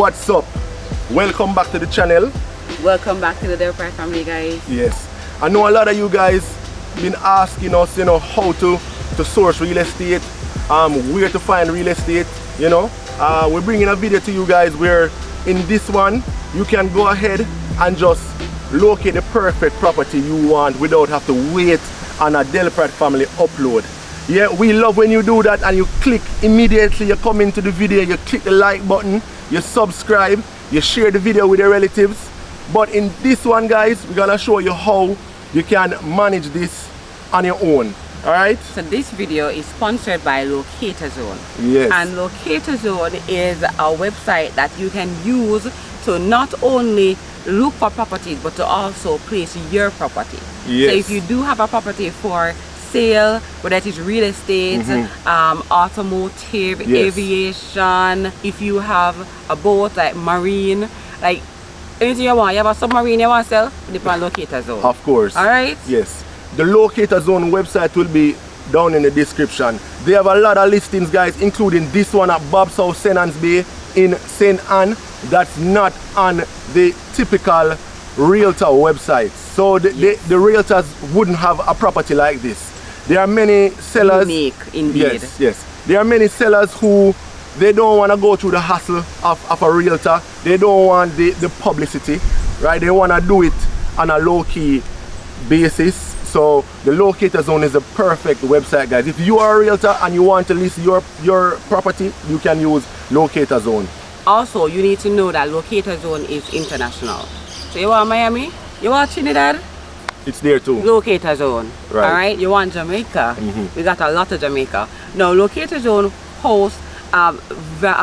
what's up? Welcome back to the channel. Welcome back to the Delpratt Family, guys. Yes, I know a lot of you guys been asking us, how to source real estate, where to find real estate. We're bringing a video to you guys where in this one you can go ahead and just locate the perfect property you want without have to wait on a Delpratt Family upload. Yeah, we love when you do that and you click immediately, you come into the video, you click the like button, you subscribe, you share the video with your relatives. But in this one, guys, we're gonna show you how you can manage this on your own. Alright? So this video is sponsored by Locator Zone. Yes. And Locator Zone is a website that you can use to not only look for properties but to also place your property. Yes. So if you do have a property for sale, whether it is real estate, automotive, aviation, if you have a boat like marine, like anything you want, you have a submarine you want to sell, depend on Locator Zone. Of course. Alright? Yes. The Locator Zone website will be down in the description. They have a lot of listings, guys, including this one at Bob's House, St. Anne's Bay in St. Anne. That's not on the typical realtor website. So the realtors wouldn't have a property like this. There are many sellers. Unique, indeed. Yes. There are many sellers who they don't want to go through the hassle of a realtor. They don't want the publicity, right? They want to do it on a low-key basis. So the Locator Zone is the perfect website, guys. If you are a realtor and you want to list your property, you can use Locator Zone. Also, you need to know that Locator Zone is international. So you want Miami? You want Trinidad? It's there too. Locator Zone. Right. Alright? You want Jamaica? We got a lot of Jamaica. Now, Locator Zone hosts a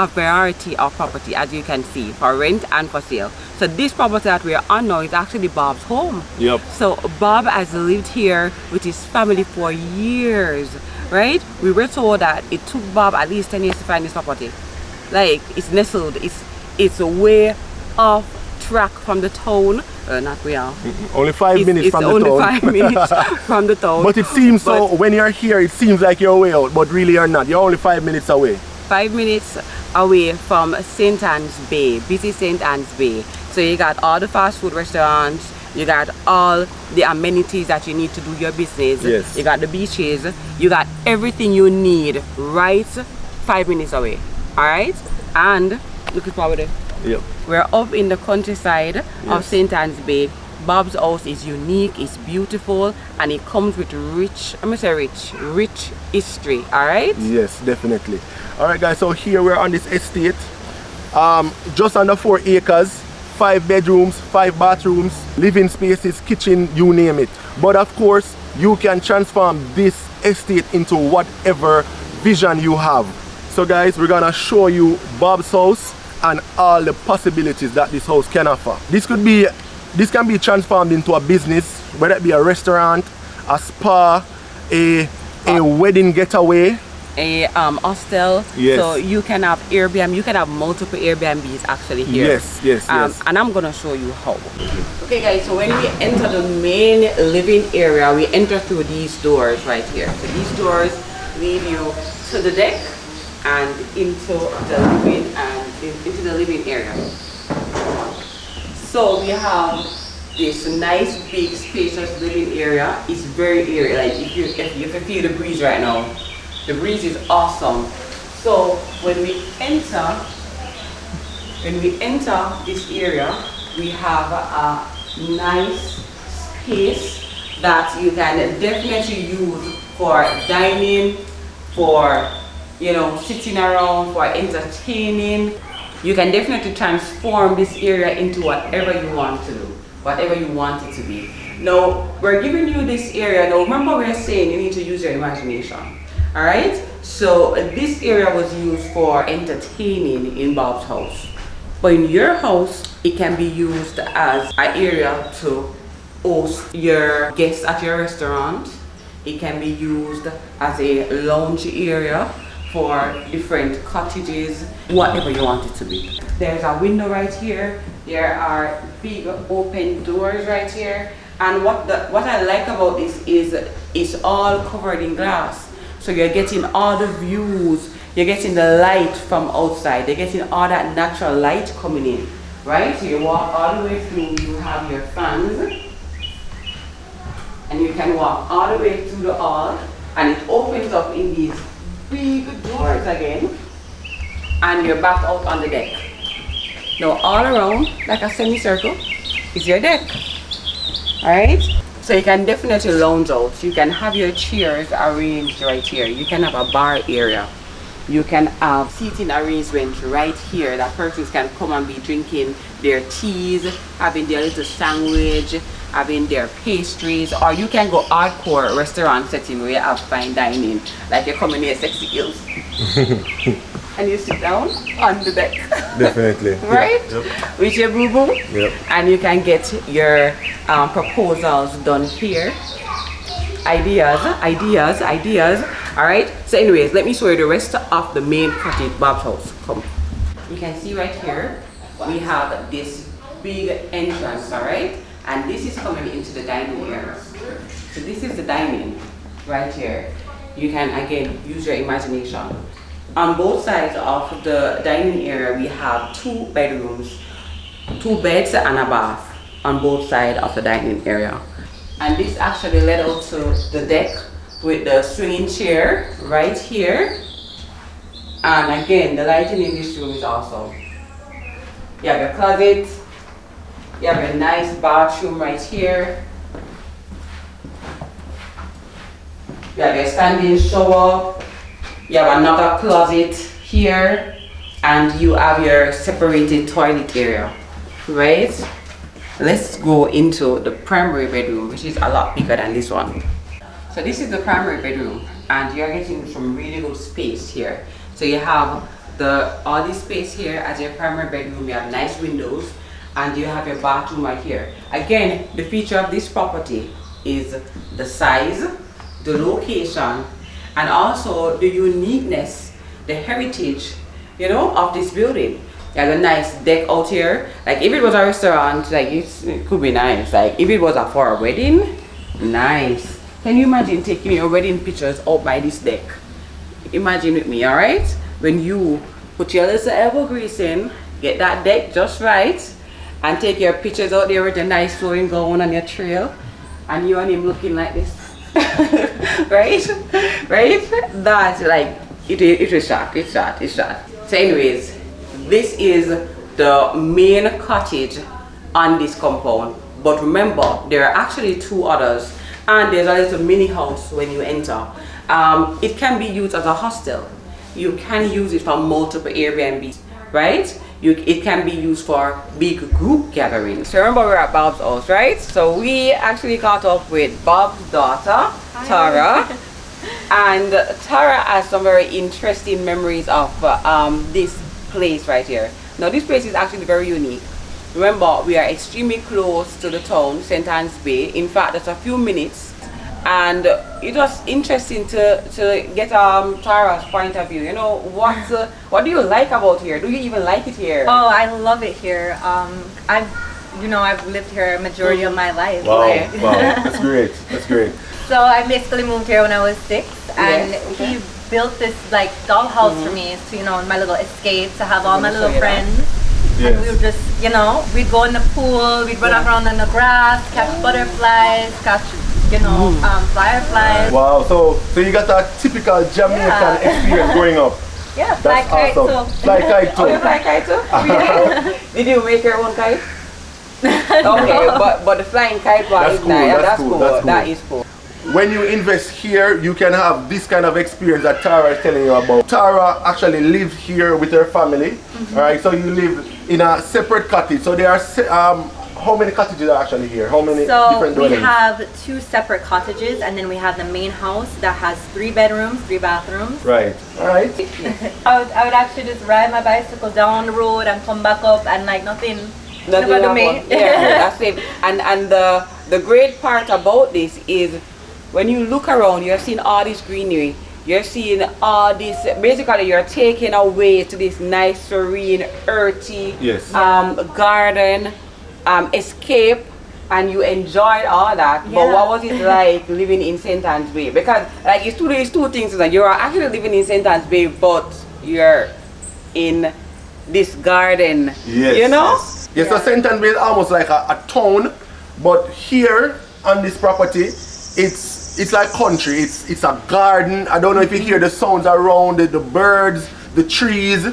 variety of property, as you can see, for rent and for sale. So this property that we are on now is actually Bob's home. Yep. So Bob has lived here with his family for years, right? We were told that it took Bob at least 10 years to find this property. Like, it's nestled, it's way off track from the town. Not way off. Only 5 minutes from the town. It's only 5 minutes from the town. But it seems so, when you're here, it seems like you're way out, but really you're not. You're only 5 minutes away. 5 minutes away from St. Anne's Bay, busy St. Anne's Bay. So you got all the fast food restaurants, you got all the amenities that you need to do your business. Yes. You got the beaches, you got everything you need right 5 minutes away. Alright? And look at forward there. Yep. We're up in the countryside of St. Anne's Bay. Bob's house is unique, it's beautiful, and it comes with rich history, alright? Yes, definitely. Alright guys, so here we're on this estate. Just under 4 acres, 5 bedrooms, 5 bathrooms, living spaces, kitchen, you name it. But of course, you can transform this estate into whatever vision you have. So guys, we're gonna show you Bob's house and all the possibilities that this house can offer. This can be transformed into a business, whether it be a restaurant, a spa, a wedding getaway, a hostel. Yes. So you can have Airbnb, you can have multiple Airbnbs actually here. Yes. And I'm gonna show you how. Okay guys, so when we enter the main living area, we enter through these doors right here. So these doors lead you to the deck and into the living area. So we have this nice big spacious living area. It's very airy, like if you can feel the breeze right now. The breeze is awesome. So when we enter this area, we have a nice space that you can definitely use for dining, for sitting around, for entertaining. You can definitely transform this area into whatever you want to do, whatever you want it to be. Now, we're giving you this area. Now, remember we're saying you need to use your imagination. All right? So this area was used for entertaining in Bob's house. But in your house, it can be used as an area to host your guests at your restaurant. It can be used as a lounge area for different cottages, whatever you want it to be. There's a window right here. There are big open doors right here. And what I like about this is it's all covered in glass. So you're getting all the views you're getting the light from outside. You're getting all that natural light coming in, right? So you walk all the way through, you have your fans, and you can walk all the way through the hall, and it opens up in these big doors again, and you're back out on the deck. Now all around, like a semicircle, is your deck. Alright? So you can definitely lounge out. You can have your chairs arranged right here. You can have a bar area. You can have seating arrangement right here that persons can come and be drinking their teas, having their little sandwich, having their pastries, or you can go hardcore restaurant setting where you have fine dining, like you're coming here sexy hills. And you sit down on the deck. Definitely. Right? Yep. With your boo-boo. Yep. And you can get your proposals done here. Ideas. Alright? So anyways, let me show you the rest of the main cottage Bob's house. Come. You can see right here, we have this big entrance, alright? And this is coming into the dining area. So this is the dining right here. You can again use your imagination. On both sides of the dining area, we have 2 bedrooms, 2 beds and a bath on both sides of the dining area. And this actually led out to the deck with the swinging chair right here. And again, the lighting in this room is awesome. You have your closet, you have a nice bathroom right here. You have your standing shower. You have another closet here, and you have your separated toilet area, right? Let's go into the primary bedroom, which is a lot bigger than this one. So this is the primary bedroom, and you're getting some really good space here. So you have all this space here as your primary bedroom. You have nice windows, and you have your bathroom right here. Again, the feature of this property is the size, the location, and also the uniqueness, the heritage, you know, of this building. You have a nice deck out here. Like if it was a restaurant, like it could be nice. Like if it was for a wedding, nice. Can you imagine taking your wedding pictures out by this deck? Imagine with me, alright? When you put your little elbow grease in, get that deck just right, and take your pictures out there with a nice flowing gown on your trail, and you and him looking like this. right? That's like it was shot. So anyways, this is the main cottage on this compound, but remember there are actually 2 others, and there's a little mini house when you enter. It can be used as a hostel. You can use it for multiple Airbnbs, right? It can be used for big group gatherings. So remember, we're at Bob's house, right? So we actually caught up with Bob's daughter, Tara. And Tara has some very interesting memories of this place right here. Now this place is actually very unique. Remember, we are extremely close to the town, St. Anne's Bay. In fact, that's a few minutes. And it was interesting to get Tara's point of view. You know, what do you like about here? Do you even like it here? Oh, I love it here. I've lived here a majority of my life. Wow, wow, that's great. So I basically moved here when I was 6, and he built this like dollhouse for me to, you know, my little escape, to have all my little friends. Yes. And we would just, you know, we'd go in the pool, we'd run around in the grass, catch butterflies, catch, you know, fireflies. Wow, so you got that typical Jamaican experience growing up. Yeah, fly kite too. Fly kite too. Oh, you fly kite too? Did you make your own kite? Okay, but the flying kite was cool. nice. That's cool. That is cool. When you invest here, you can have this kind of experience that Tara is telling you about. Tara actually lives here with her family. Alright, so you live in a separate cottage. So there are how many cottages are actually here? How many different dwellings? We have 2 separate cottages, and then we have the main house that has 3 bedrooms, 3 bathrooms. Right. Alright. I would actually just ride my bicycle down the road and come back up, and like nothing to me. Yeah, that's it. And the great part about this is when you look around, you're seeing all this greenery. You're seeing all this, basically you're taking away to this nice, serene, earthy garden, escape, and you enjoyed all that. Yeah. But what was it like living in St. Anne's Bay? Because like it's two things, that you are actually living in St. Anne's Bay, but you're in this garden. Yes, you know? Yes, so St. Anne Bay is almost like a town, but here on this property, it's like country. It's a garden. I don't know if you hear the sounds around it, the birds, the trees.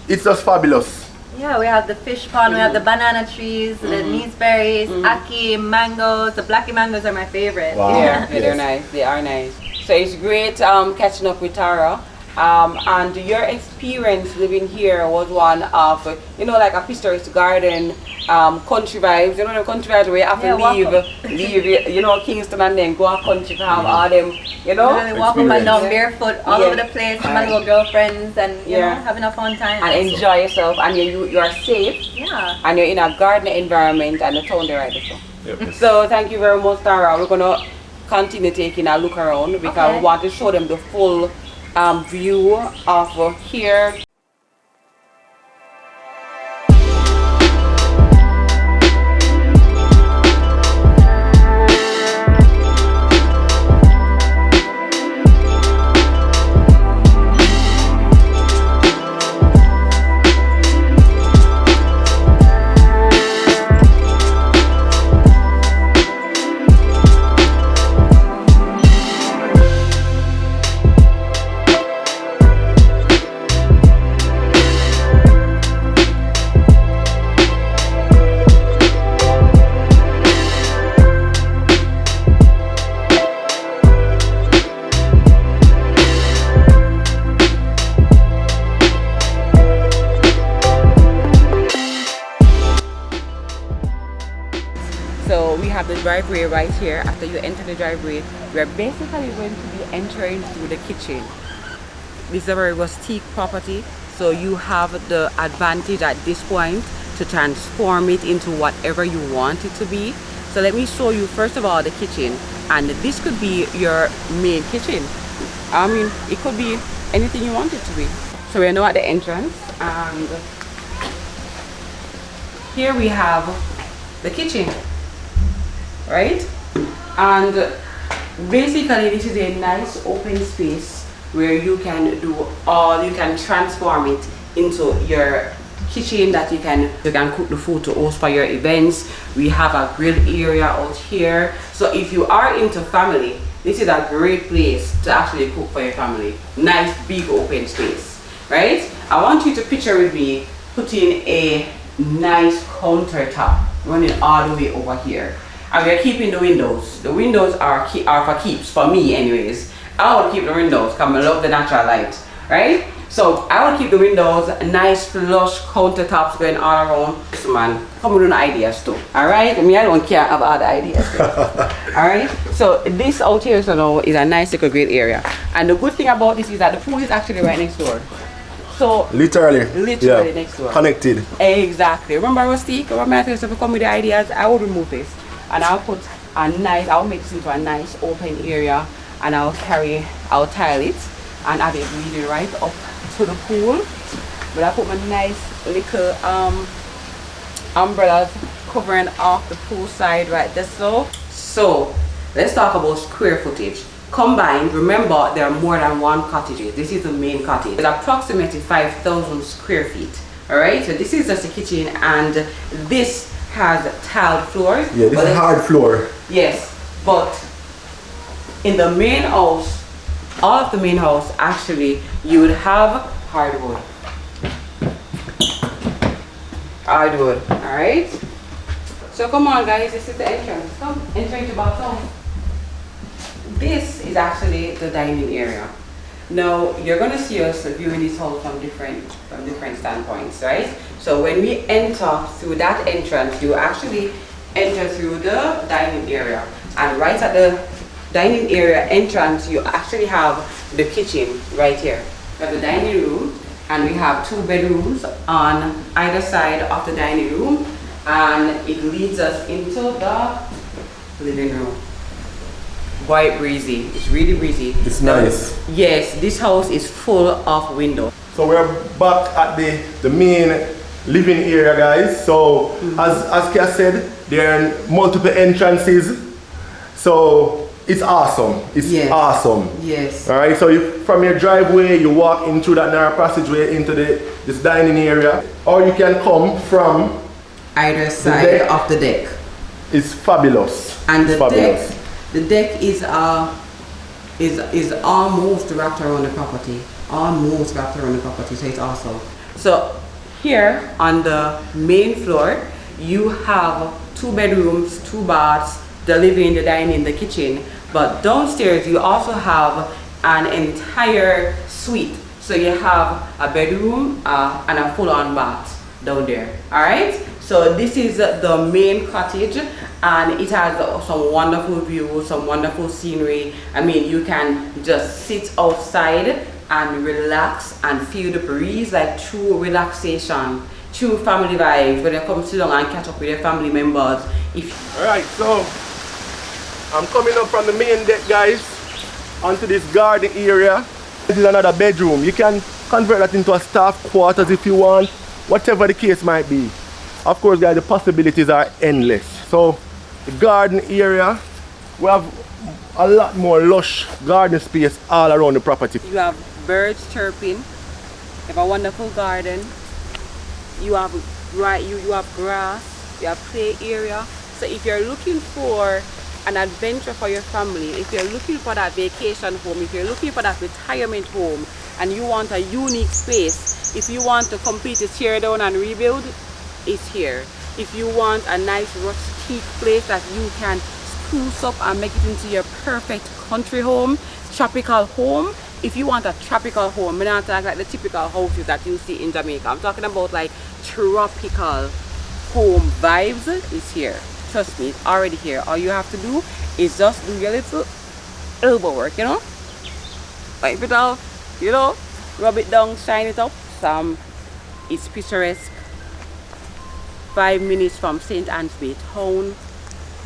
It's just fabulous. Yeah, we have the fish pond, we have the banana trees, the neeseberries, ackee, mangoes. The blackie mangoes are my favorite. Wow. Yeah, Yes. they're nice. They are nice. So it's great catching up with Tara. And your experience living here was one of, you know, like a picturesque garden, country vibes. You know the country vibes where you have to leave, you know, Kingston and then go out country to have all them, you know. Literally walk up and down barefoot all over the place with my little girlfriends and you know, having a fun time. And enjoy yourself, and you are safe. Yeah. And you're in a garden environment and the town there right so. Yep. So thank you very much, Tara. We're gonna continue taking a look around because we want to show them the full view of here. So we have the driveway right here. After you enter the driveway, we're basically going to be entering through the kitchen. This is a very rustic property, so you have the advantage at this point to transform it into whatever you want it to be. So let me show you first of all the kitchen, and this could be your main kitchen. I mean, it could be anything you want it to be. So we're now at the entrance, and here we have the kitchen. Right? And basically this is a nice open space where you can transform it into your kitchen that you can cook the food to host for your events. We have a grill area out here. So if you are into family, this is a great place to actually cook for your family. Nice big open space, right? I want you to picture with me putting a nice countertop running all the way over here. And we're keeping the windows. The windows are for keeps, for me anyways. I would keep the windows because I love the natural light, right? So I would keep the windows, nice flush countertops going all around. This man, come with ideas too, all right? I mean, I don't care about the ideas. All right? So this out here so now is a nice little great area. And the good thing about this is that the pool is actually right next door. So literally next door. Connected. Exactly. Remember rustic? Remember I said if you come with the ideas, I would remove this. And I'll put I'll make this into a nice open area, and I'll tile it and have it leading right up to the pool. But I put my nice little umbrellas covering off the pool side right there. So let's talk about square footage. Combined, remember there are more than one cottage. This is the main cottage. It's approximately 5,000 square feet. Alright, so this is just the kitchen, and this has tiled floors. Yeah, this is hard floor. Yes, but in the main house, all of the main house, actually, you would have hardwood. Hardwood, alright? So come on guys, this is the entrance. Come, enter into the bathroom. This is actually the dining area. Now, you're going to see us viewing this house from different standpoints, right? So when we enter through that entrance, you actually enter through the dining area. And right at the dining area entrance, you actually have the kitchen right here. We have the dining room, and we have 2 bedrooms on either side of the dining room. And it leads us into the living room. Quite breezy. It's really breezy. It's nice. Yes, this house is full of windows. So we're back at the main living area, guys. So as Kia said, there are multiple entrances. So it's awesome. It's Yes. awesome. Yes. All right. So from your driveway, you walk into that narrow passageway into this dining area, or you can come from Either side deck. of the deck. It's fabulous. And It's the fabulous. deck is almost wrapped around the property. Almost wrapped around the property, so it's awesome. So here on the main floor, you have 2 bedrooms, 2 baths, the living, the dining, the kitchen. But downstairs you also have an entire suite. So you have a bedroom and a full-on bath down there. All right. So this is the main cottage, and it has some wonderful views, some wonderful scenery. I mean, you can just sit outside and relax and feel the breeze, like true relaxation, true family vibes when you come sit down and catch up with your family members. Alright, so I'm coming up from the main deck, guys, onto this garden area. This is another bedroom. You can convert that into a staff quarters if you want, whatever the case might be. Of course, guys, the possibilities are endless. So the garden area, we have a lot more lush garden space all around the property. You have birds chirping, you have a wonderful garden, you have grass, you have play area. So if you're looking for an adventure for your family, if you're looking for that vacation home, if you're looking for that retirement home and you want a unique space, if you want to completely tear down and rebuild, it's here. If you want a nice rustic place that you can spruce up and make it into your perfect country home, tropical home. If you want a tropical home, I'm not talking like the typical houses that you see in Jamaica. I'm talking about like tropical home vibes. Is here. Trust me, it's already here. All you have to do is just do your little elbow work, you know? Wipe it off, you know? Rub it down, shine it up. It's picturesque. 5 minutes from St. Anne's Bay town.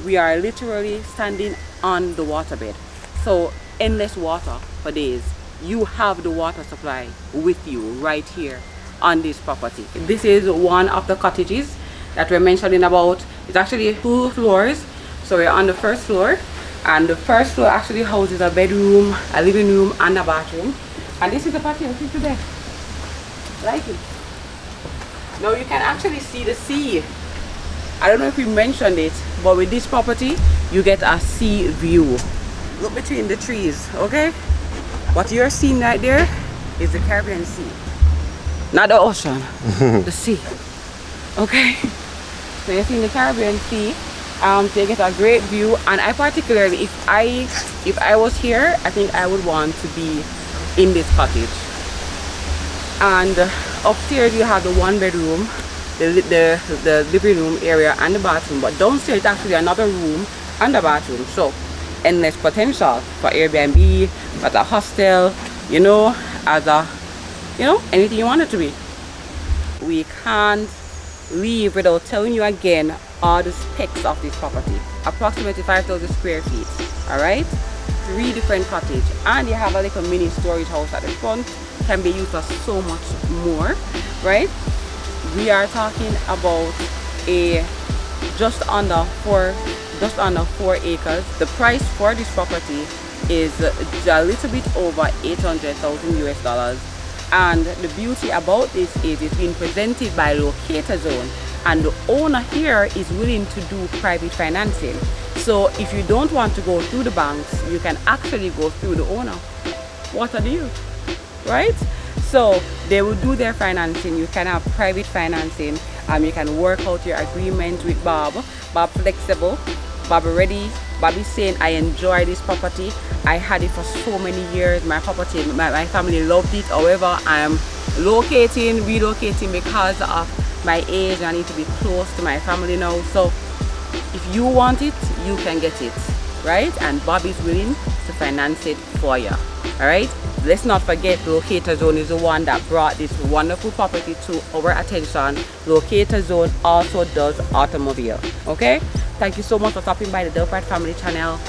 We are literally standing on the waterbed. So endless water for days. You have the water supply with you right here on this property. This is one of the cottages that we're mentioning about. It's actually 2 floors. So we're on the first floor, and the first floor actually houses a bedroom, a living room, and a bathroom. And this is the patio today. Like it. Now you can actually see the sea. I don't know if we mentioned it, but with this property you get a sea view. Look between the trees, okay? What you're seeing right there is the Caribbean Sea. Not the ocean, the sea. Okay? So you're seeing the Caribbean Sea. So you get a great view. And I particularly, if I was here, I think I would want to be in this cottage. And upstairs you have the 1 bedroom, the living room area and the bathroom, but downstairs is actually another room and a bathroom. So endless potential for Airbnb, as a hostel, you know, as a, you know, anything you want it to be. We can't leave without telling you again all the specs of this property. Approximately 5,000 square feet. All right, 3 different cottages, and you have a little mini storage house at the front. Can be used for so much more, right? We are talking about a just under 4 acres. The price for this property is a little bit over 800,000 US dollars. And the beauty about this is it's being presented by Locator Zone, and the owner here is willing to do private financing. So if you don't want to go through the banks, you can actually go through the owner. What a deal, right? So they will do their financing. You can have private financing. You can work out your agreement with Bob. Bob flexible. Bob ready. Bob is saying, I enjoy this property. I had it for so many years. My property, my family loved it. However, I'm relocating because of my age. I need to be close to my family now. So if you want it, you can get it, right? And Bob is willing to finance it for you. All right, let's not forget Locator Zone is the one that brought this wonderful property to our attention. Locator Zone also does automobile. Okay, thank you so much for stopping by the Delpratt Family channel.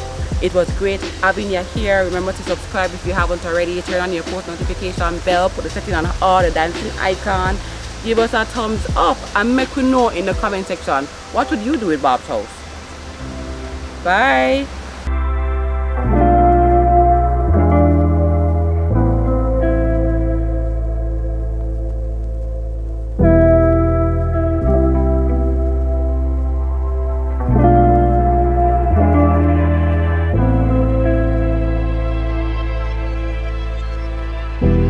It was great having you here. Remember to subscribe if you haven't already. Turn on your post notification bell, put the setting on all, the dancing icon. Give us a thumbs up and make me know in the comment section, what would you do with Bob's house? Bye.